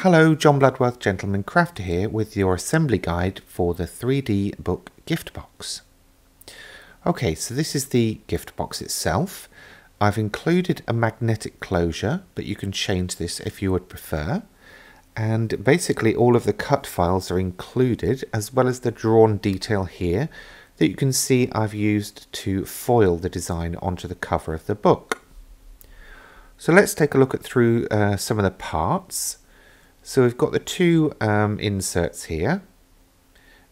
Hello, John Bloodworth, Gentleman Crafter here with your assembly guide for the 3D book gift box. Okay, so this is the gift box itself. I've included a magnetic closure, but you can change this if you would prefer. And basically all of the cut files are included, as well as the drawn detail here that you can see I've used to foil the design onto the cover of the book. So let's take a look through some of the parts. So we've got the two inserts here,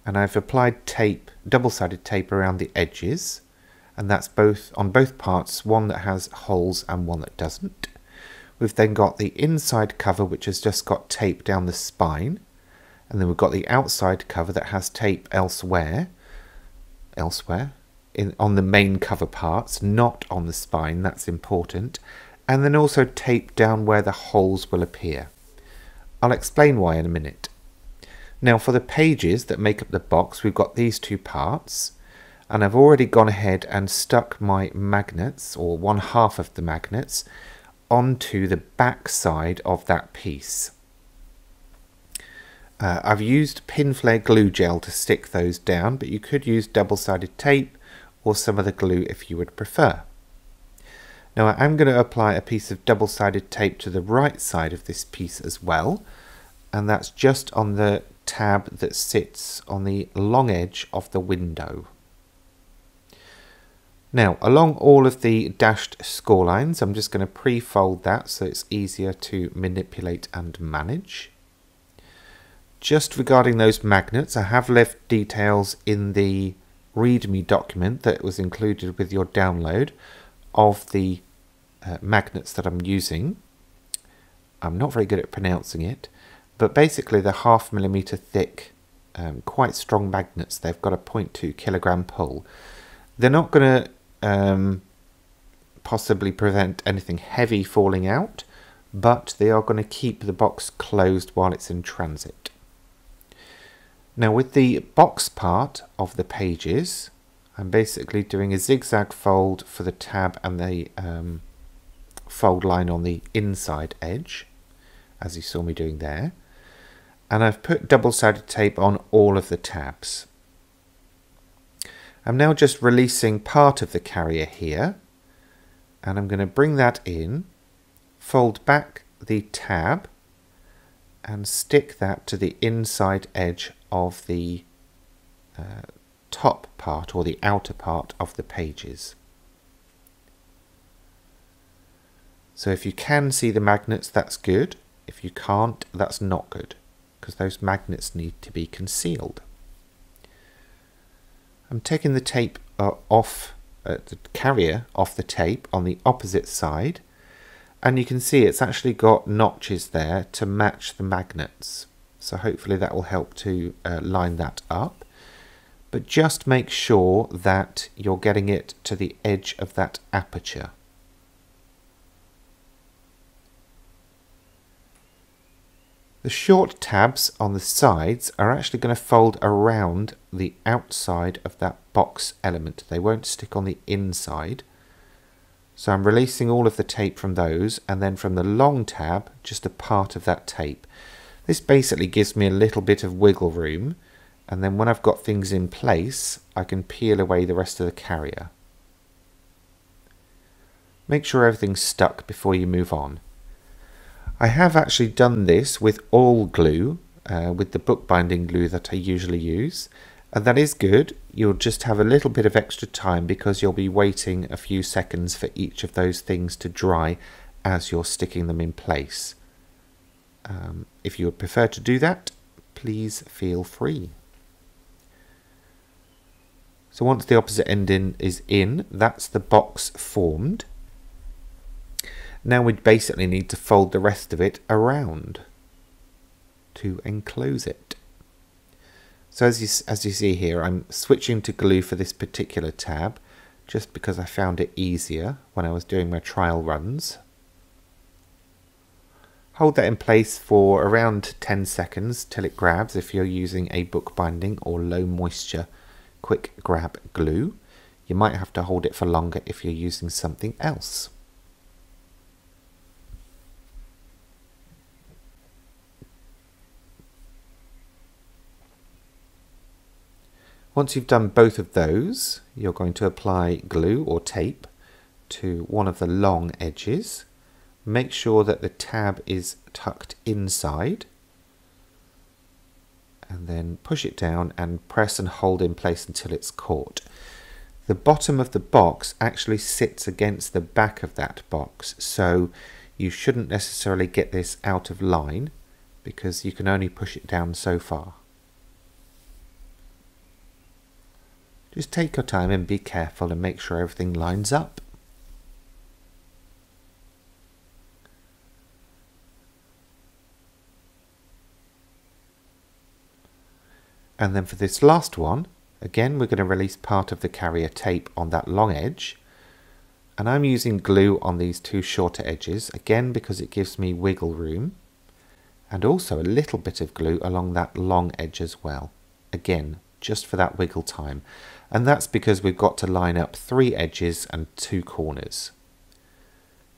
and I've applied tape, double-sided tape around the edges, and that's both on both parts, one that has holes and one that doesn't. We've then got the inside cover, which has just got tape down the spine, and then we've got the outside cover that has tape elsewhere on the main cover parts, not on the spine. That's important. And then also tape down where the holes will appear. I'll explain why in a minute. Now for the pages that make up the box, we've got these two parts, and I've already gone ahead and stuck my magnets, or one half of the magnets, onto the back side of that piece. I've used pin flare glue gel to stick those down, but you could use double-sided tape or some other glue if you would prefer. Now I am going to apply a piece of double-sided tape to the right side of this piece as well, and that's just on the tab that sits on the long edge of the window. Now along all of the dashed score lines, I'm just going to pre-fold that so it's easier to manipulate and manage. Just regarding those magnets, I have left details in the README document that was included with your download of the magnets that I'm using. I'm not very good at pronouncing it, but basically they're 0.5 millimeter thick, quite strong magnets. They've got a 0.2 kilogram pull. They're not going to possibly prevent anything heavy falling out, but they are going to keep the box closed while it's in transit. Now with the box part of the pages, I'm basically doing a zigzag fold for the tab and the fold line on the inside edge, as you saw me doing there. And I've put double-sided tape on all of the tabs. I'm now just releasing part of the carrier here, and I'm going to bring that in, fold back the tab, and stick that to the inside edge of the top part, or the outer part of the pages. So if you can see the magnets, that's good. If you can't, that's not good, because those magnets need to be concealed. I'm taking the tape off, the carrier off the tape on the opposite side, and you can see it's actually got notches there to match the magnets. So hopefully that will help to line that up. But just make sure that you're getting it to the edge of that aperture. The short tabs on the sides are actually going to fold around the outside of that box element. They won't stick on the inside. So I'm releasing all of the tape from those, and then from the long tab, just a part of that tape. This basically gives me a little bit of wiggle room, and then when I've got things in place, I can peel away the rest of the carrier. Make sure everything's stuck before you move on. I have actually done this with all glue, with the bookbinding glue that I usually use, and that is good. You'll just have a little bit of extra time because you'll be waiting a few seconds for each of those things to dry as you're sticking them in place. If you would prefer to do that, please feel free. So once the opposite end is in, that's the box formed. Now we basically need to fold the rest of it around to enclose it. So as you see here, I'm switching to glue for this particular tab just because I found it easier when I was doing my trial runs. Hold that in place for around 10 seconds till it grabs if you're using a bookbinding or low moisture quick grab glue. You might have to hold it for longer if you're using something else. Once you've done both of those, you're going to apply glue or tape to one of the long edges. Make sure that the tab is tucked inside, and then push it down and press and hold in place until it's caught. The bottom of the box actually sits against the back of that box, so you shouldn't necessarily get this out of line because you can only push it down so far. Just take your time and be careful and make sure everything lines up. And then for this last one, again we're going to release part of the carrier tape on that long edge. And I'm using glue on these two shorter edges, again because it gives me wiggle room. And also a little bit of glue along that long edge as well. Again, just for that wiggle time. And that's because we've got to line up 3 edges and 2 corners.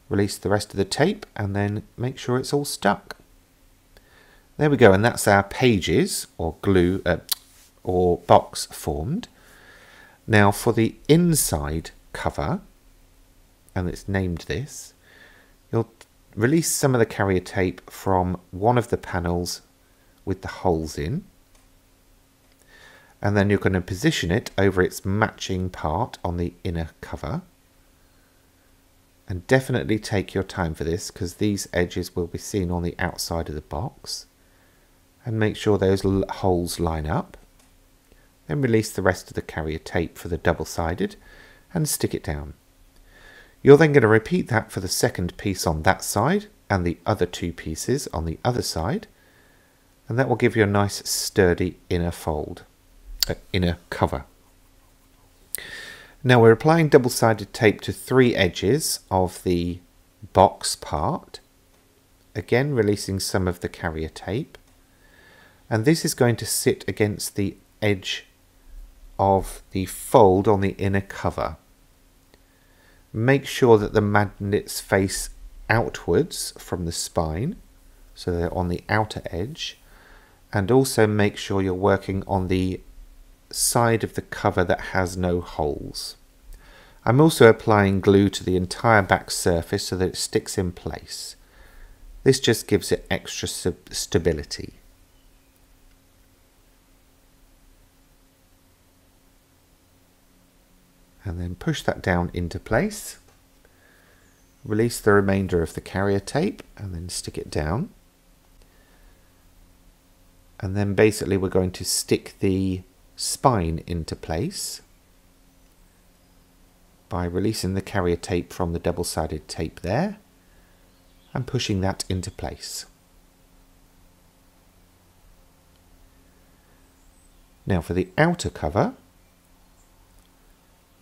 Release the rest of the tape and then make sure it's all stuck. There we go, and that's our pages or glue or box formed. Now for the inside cover, and it's named this, you'll release some of the carrier tape from one of the panels with the holes in, and then you're going to position it over its matching part on the inner cover. And definitely take your time for this because these edges will be seen on the outside of the box. And make sure those holes line up. Then release the rest of the carrier tape for the double-sided and stick it down. You're then going to repeat that for the second piece on that side and the other 2 pieces on the other side, and that will give you a nice sturdy inner fold, inner cover. Now we're applying double-sided tape to 3 edges of the box part, again releasing some of the carrier tape. And this is going to sit against the edge of the fold on the inner cover. Make sure that the magnets face outwards from the spine, so they're on the outer edge, and also make sure you're working on the side of the cover that has no holes. I'm also applying glue to the entire back surface so that it sticks in place. This just gives it extra stability. And then push that down into place. Release the remainder of the carrier tape and then stick it down. And then basically we're going to stick the spine into place by releasing the carrier tape from the double-sided tape there and pushing that into place. Now for the outer cover,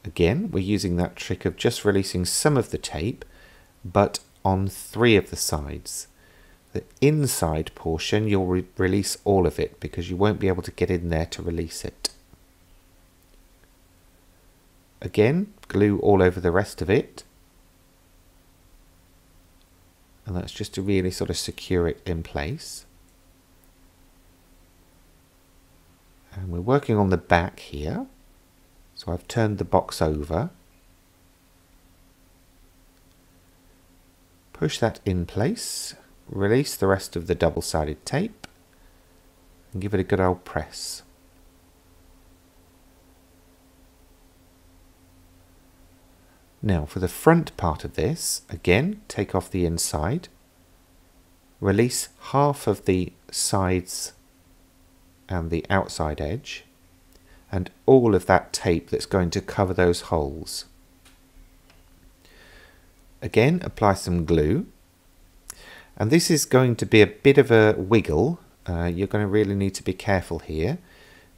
again, we're using that trick of just releasing some of the tape, but on 3 of the sides. The inside portion, you'll release all of it because you won't be able to get in there to release it. Again, glue all over the rest of it. And that's just to really sort of secure it in place. And we're working on the back here. So I've turned the box over. Push that in place. Release the rest of the double-sided tape and give it a good old press. Now for the front part of this, again, take off the inside, release half of the sides and the outside edge, and all of that tape that's going to cover those holes. Again, apply some glue. And this is going to be a bit of a wiggle. You're going to really need to be careful here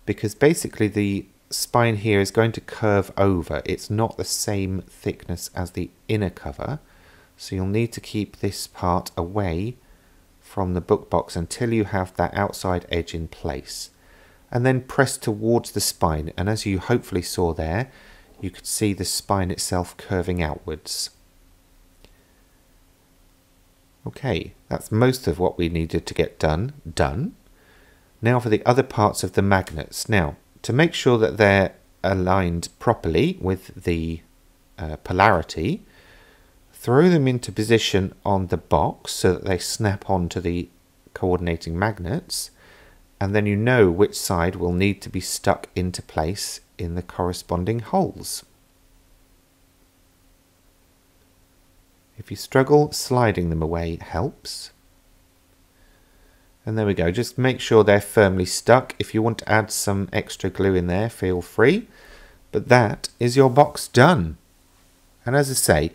because basically the spine here is going to curve over. It's not the same thickness as the inner cover, so you'll need to keep this part away from the book box until you have that outside edge in place, and then press towards the spine. And as you hopefully saw there, you could see the spine itself curving outwards. Okay, that's most of what we needed to get done. Now for the other parts of the magnets. Now, to make sure that they're aligned properly with the polarity, throw them into position on the box so that they snap onto the coordinating magnets, and then you know which side will need to be stuck into place in the corresponding holes. If you struggle, sliding them away helps. And there we go, just make sure they're firmly stuck. If you want to add some extra glue in there, feel free. But that is your box done. And as I say,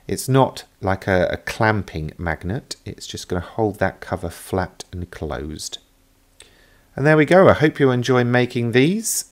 it's not like a clamping magnet, it's just going to hold that cover flat and closed. And there we go, I hope you enjoy making these.